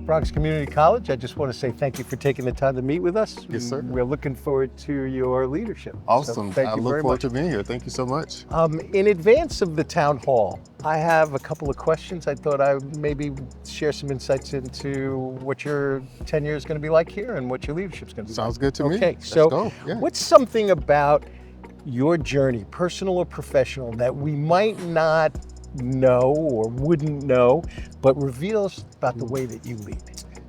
Bronx Community College. I just want to say thank you for taking the time to meet with us. Yes, sir. We're looking forward to your leadership. Awesome. So thank I you look very forward much. to being here. Thank you so much. In advance of the town hall, I have a couple of questions. I thought I would maybe share some insights into what your tenure is going to be like here and what your leadership is going to be Sounds like. good to me. Okay, Let's so go. Yeah. what's something about your journey, personal or professional, that we might not know or wouldn't know, but reveals about the way that you lead?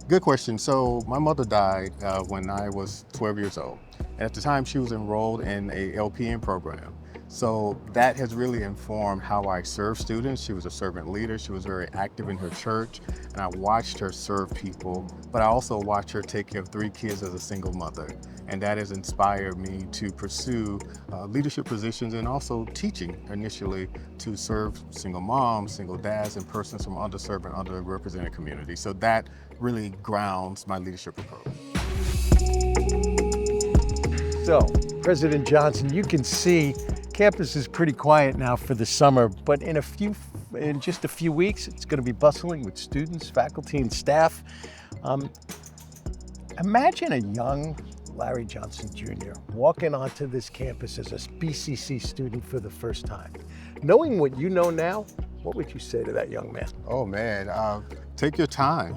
Good question. So my mother died when I was 12 years old. And at the time, she was enrolled in a LPN program. So that has really informed how I serve students. She was a servant leader. She was very active in her church, and I watched her serve people, but I also watched her take care of 3 kids as a single mother. And that has inspired me to pursue leadership positions and also teaching initially to serve single moms, single dads, and persons from underserved and underrepresented communities. So that really grounds my leadership approach. So, President Johnson, you can see campus is pretty quiet now for the summer, but in just a few weeks, it's going to be bustling with students, faculty, and staff. Imagine a young Larry Johnson Jr. walking onto this campus as a BCC student for the first time. Knowing what you know now, what would you say to that young man? Oh man, take your time.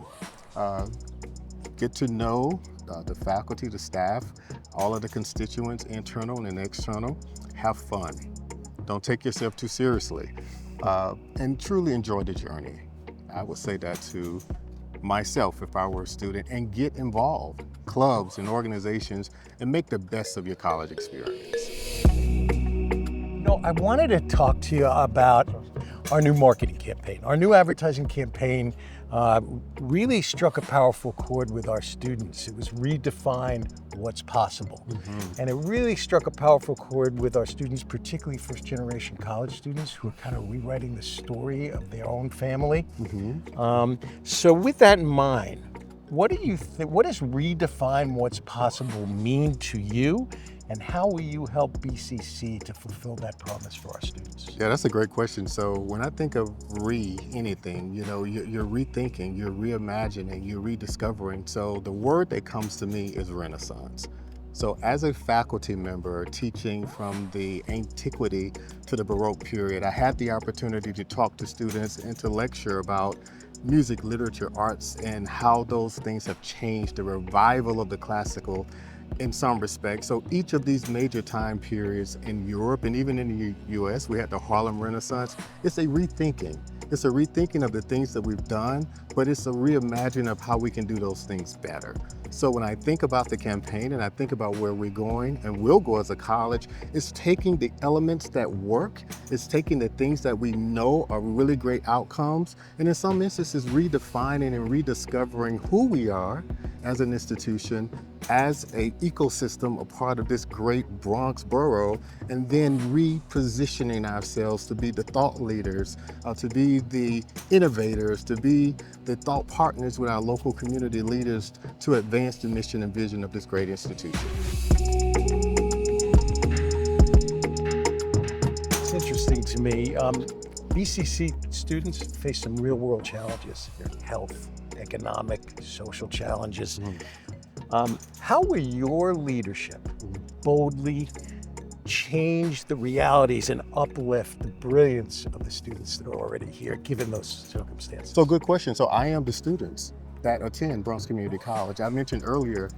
Get to know the faculty, the staff, all of the constituents, internal and external. Have fun. Don't take yourself too seriously. And truly enjoy the journey. I would say that to myself if I were a student, and get involved. Clubs and organizations, and make the best of your college experience. No, I wanted to talk to you about our new marketing campaign. Our new advertising campaign really struck a powerful chord with our students. It was Redefine what's possible. And it really struck a powerful chord with our students, particularly first-generation college students who are kind of rewriting the story of their own family. So with that in mind, what do you think? What does Redefine what's possible mean to you? And how will you help BCC to fulfill that promise for our students? Yeah, that's a great question. So when I think of anything, you know, you're rethinking, you're reimagining, you're rediscovering. So the word that comes to me is Renaissance. So as a faculty member teaching from the antiquity to the Baroque period, I had the opportunity to talk to students and to lecture about music, literature, arts, and how those things have changed, the revival of the classical in some respects. So each of these major time periods in Europe and even in the US, we had the Harlem Renaissance. It's a rethinking. It's a rethinking of the things that we've done, but it's a reimagining of how we can do those things better. So when I think about the campaign and I think about where we're going and will go as a college, it's taking the elements that work, it's taking the things that we know are really great outcomes, and in some instances redefining and rediscovering who we are as an institution, as an ecosystem, a part of this great Bronx borough, and then repositioning ourselves to be the thought leaders, to be the innovators, to be the thought partners with our local community leaders to advance the mission and vision of this great institution. It's interesting to me. BCC students face some real world challenges, health, economic, social challenges. How will your leadership boldly change the realities and uplift the brilliance of the students that are already here, given those circumstances? So good question. So I am the students that attend Bronx Community College. I mentioned earlier,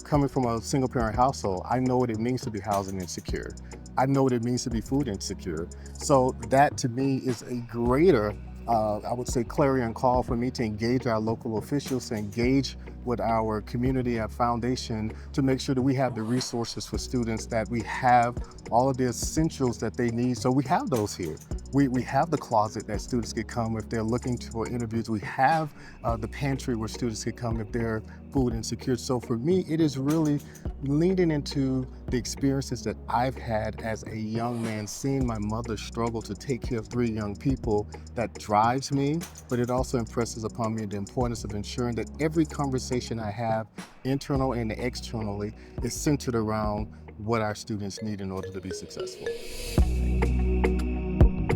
coming from a single parent household, I know what it means to be housing insecure. I know what it means to be food insecure. So that to me is a greater, I would say, clarion call for me to engage our local officials, to engage with our community at Foundation to make sure that we have the resources for students, that we have all of the essentials that they need. So we have those here. We have the closet that students could come if they're looking for interviews. We have the pantry where students could come if they're food insecure. So for me, it is really leaning into the experiences that I've had as a young man, seeing my mother struggle to take care of 3 young people, that drives me, but it also impresses upon me the importance of ensuring that every conversation I have, internal and externally, is centered around what our students need in order to be successful.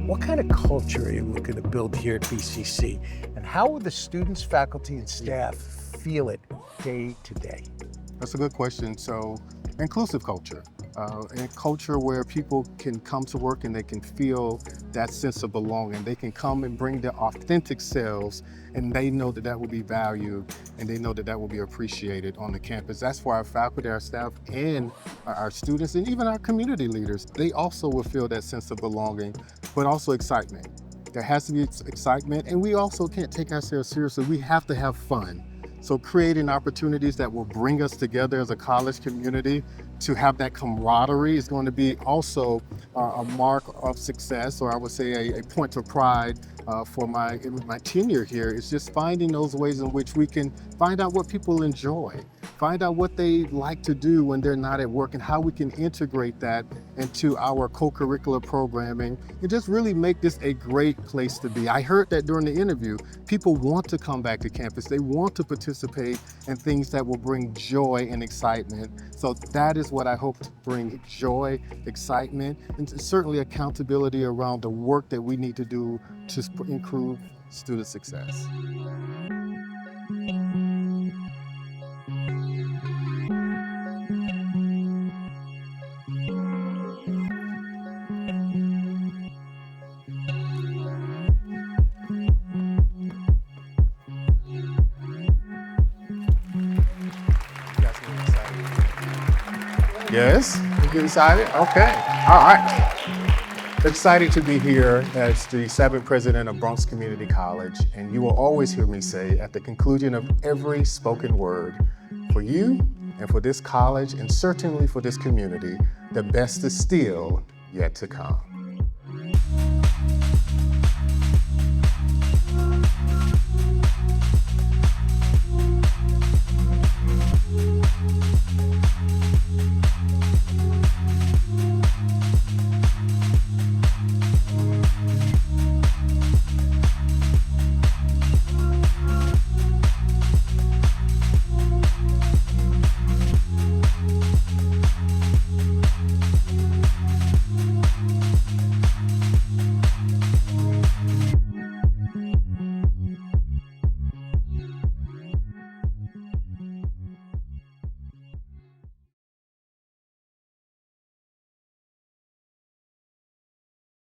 What kind of culture are you looking to build here at BCC? And how will the students, faculty, and staff feel it day to day? That's a good question. So, inclusive culture. A culture where people can come to work and they can feel that sense of belonging. They can come and bring their authentic selves, and they know that that will be valued, and they know that that will be appreciated on the campus. That's for our faculty, our staff, and our students, and even our community leaders. They also will feel that sense of belonging, but also excitement. There has to be excitement, and we also can't take ourselves seriously. We have to have fun. So creating opportunities that will bring us together as a college community to have that camaraderie is going to be also a mark of success, or I would say a point of pride for my tenure here. Is just finding those ways in which we can find out what people enjoy, find out what they like to do when they're not at work, and how we can integrate that into our co-curricular programming and just really make this a great place to be. I heard that during the interview, people want to come back to campus. They want to participate in things that will bring joy and excitement. So that is what I hope to bring: joy, excitement, and certainly accountability around the work that we need to do to improve student success. Yes? You get excited? Okay. All right. Excited to be here as the 7th president of Bronx Community College, and you will always hear me say at the conclusion of every spoken word, for you and for this college and certainly for this community, the best is still yet to come.